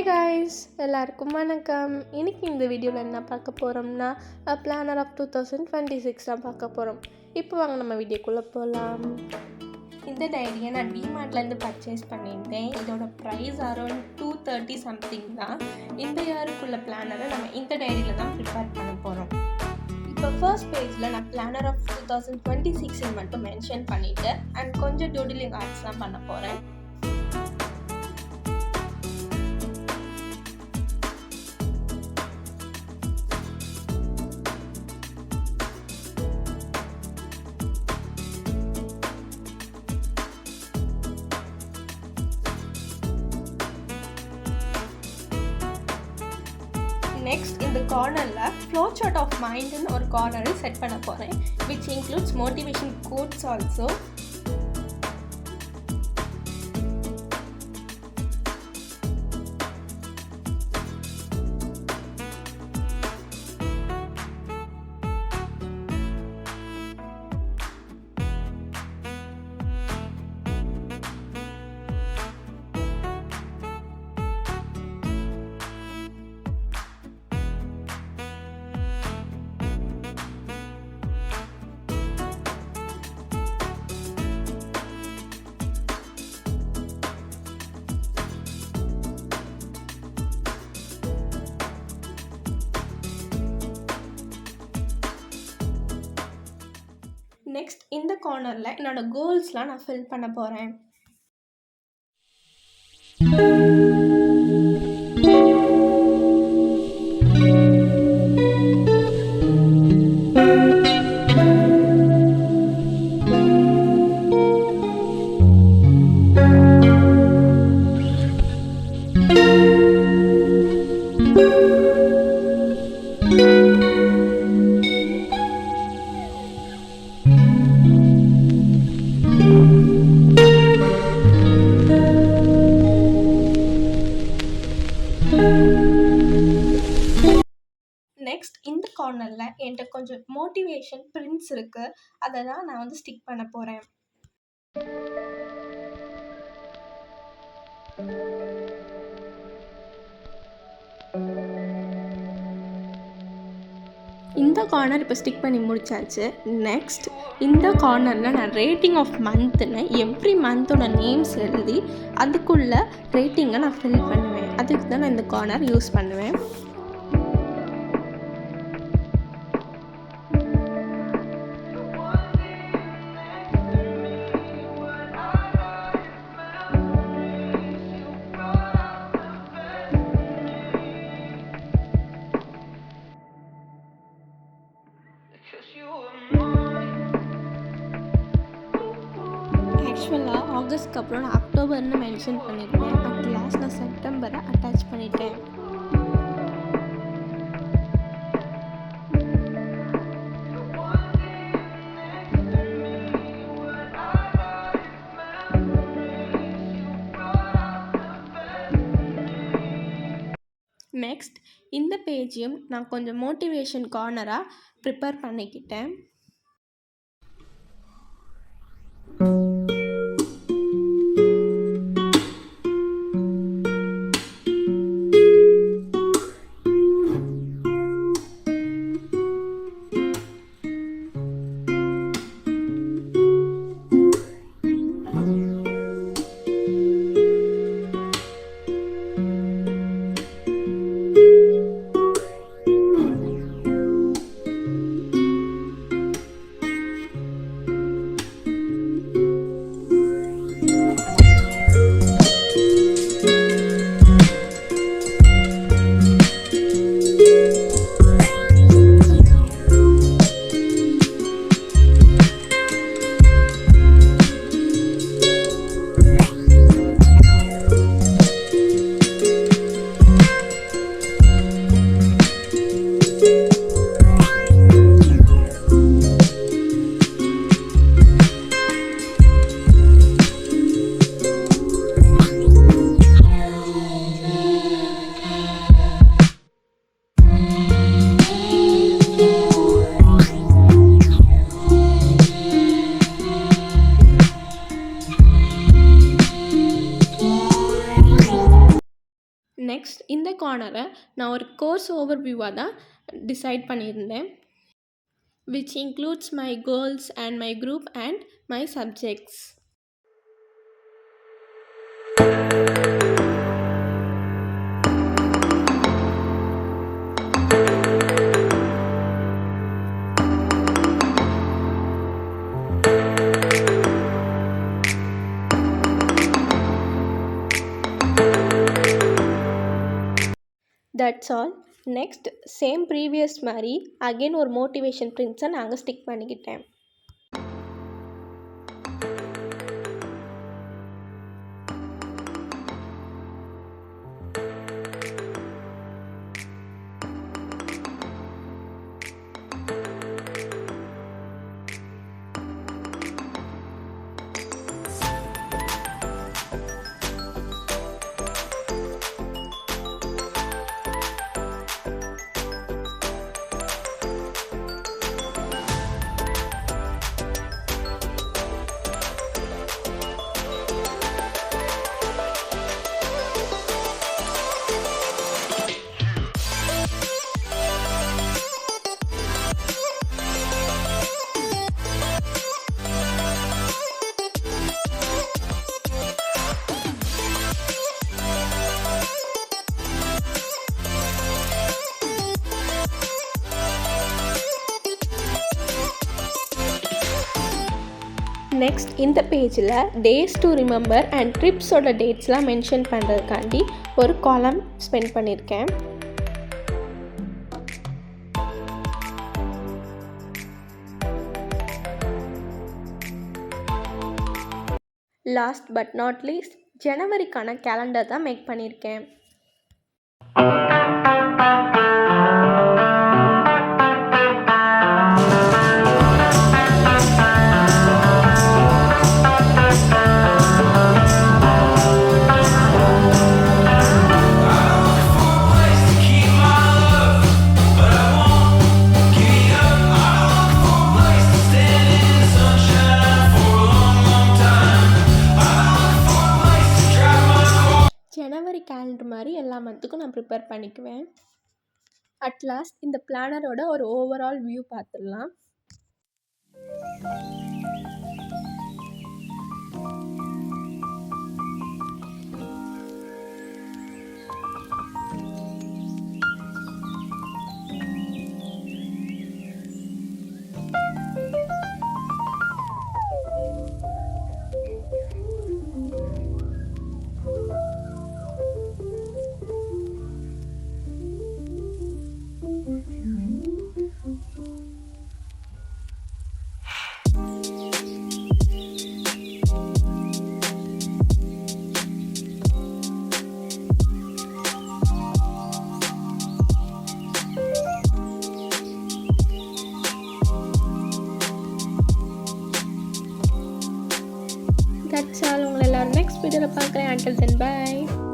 Guys, எல்லாருக்கும் வணக்கம். இன்னைக்கு இந்த வீடியோவில் என்ன பார்க்க போகிறோம்னா பிளானர் ஆஃப் 2026 தான் பார்க்க போகிறோம். இப்போ வாங்க நம்ம வீடியோக்குள்ளே போகலாம். இந்த டைரியை நான் டிமார்ட்லேருந்து பர்ச்சேஸ் பண்ணியிருந்தேன். இதோட ப்ரைஸ் அரௌண்ட் 230 சம்திங் தான். இந்த இயருக்குள்ள பிளானரை நம்ம இந்த டைரியில் தான் ப்ரிப்பேர் பண்ண போகிறோம். இப்போ ஃபர்ஸ்ட் பேஜில் நான் பிளானர் ஆஃப் 2026 மட்டும் மென்ஷன் பண்ணிவிட்டு அண்ட் கொஞ்சம் டூடிலிங் ஆர்ட்ஸ் தான் பண்ண போகிறேன். நெக்ஸ்ட் இந்த கார்னரில் ஃப்ளோ சார்ட் ஆஃப் மைண்டுன்னு ஒரு கார்னரை செட் பண்ண போகிறேன், which includes motivation quotes also. Next இந்த கார்னரில் என்னோட கோல்ஸ்லாம் நான் ஃபில் பண்ண போகிறேன். நெக்ஸ்ட் இந்த கார்னரில் என்கிட்ட கொஞ்சம் மோட்டிவேஷன் பிரிண்ட்ஸ் இருக்குது, அதை தான் நான் வந்து ஸ்டிக் பண்ண போகிறேன். இந்த கார்னர் இப்போ ஸ்டிக் பண்ணி முடிச்சாச்சு. நெக்ஸ்ட் இந்த கார்னரில் நான் ரேட்டிங் ஆஃப் மந்த்துன்னு எவ்ரி மந்தோட நேம்ஸ் எழுதி அதுக்குள்ள ரேட்டிங்கை நான் ஃபில் பண்ணுவேன். அதுக்கு தான் நான் இந்த கார்னர் யூஸ் பண்ணுவேன். ஆக்சுவலாக ஆகஸ்ட்க்கு அப்புறம் நான் அக்டோபர்னு மென்ஷன் பண்ணியிருக்கேன். அட் லாஸ்ட் நான் செப்டம்பரை அட்டாச் பண்ணிட்டேன். நெக்ஸ்ட் இந்த பேஜையும் நான் கொஞ்சம் மோட்டிவேஷன் கார்னராக ப்ரிப்பேர் பண்ணிக்கிட்டேன். நெக்ஸ்ட் இந்த கார்னரை நான் ஒரு கோர்ஸ் ஓவர்வியூவாக தான் டிசைட் பண்ணியிருந்தேன், which includes my goals and my group and my subjects. That's all. Next same previous மாதிரி அகெயின் ஒரு மோட்டிவேஷன் பிரிண்ட்ஸை நாங்கள் ஸ்டிக் பண்ணிக்கிட்டேன். நெக்ஸ்ட் இந்த பேஜில் டேஸ் டு ரிமெம்பர் அண்ட் ட்ரிப்ஸோட டேட்ஸ்லாம் மென்ஷன் பண்ணுறதுக்காண்டி ஒரு காலம் ஸ்பெண்ட் பண்ணியிருக்கேன். லாஸ்ட் பட் நாட் லீஸ்ட் ஜனவரிக்கான கேலண்டர் தான் மேக் பண்ணியிருக்கேன். ஜனவரி கேலண்டர் மாதிரி எல்லா மந்த்துக்கும் நான் ப்ரிப்பேர் பண்ணிக்குவேன். அட்லாஸ்ட் இந்த பிளானரோட ஒரு ஓவரால் வியூ பார்த்துடலாம். That's all. உங்களை எல்லாரும் நெக்ஸ்ட் வீடியோவில் பார்க்குறேன். Until then, bye.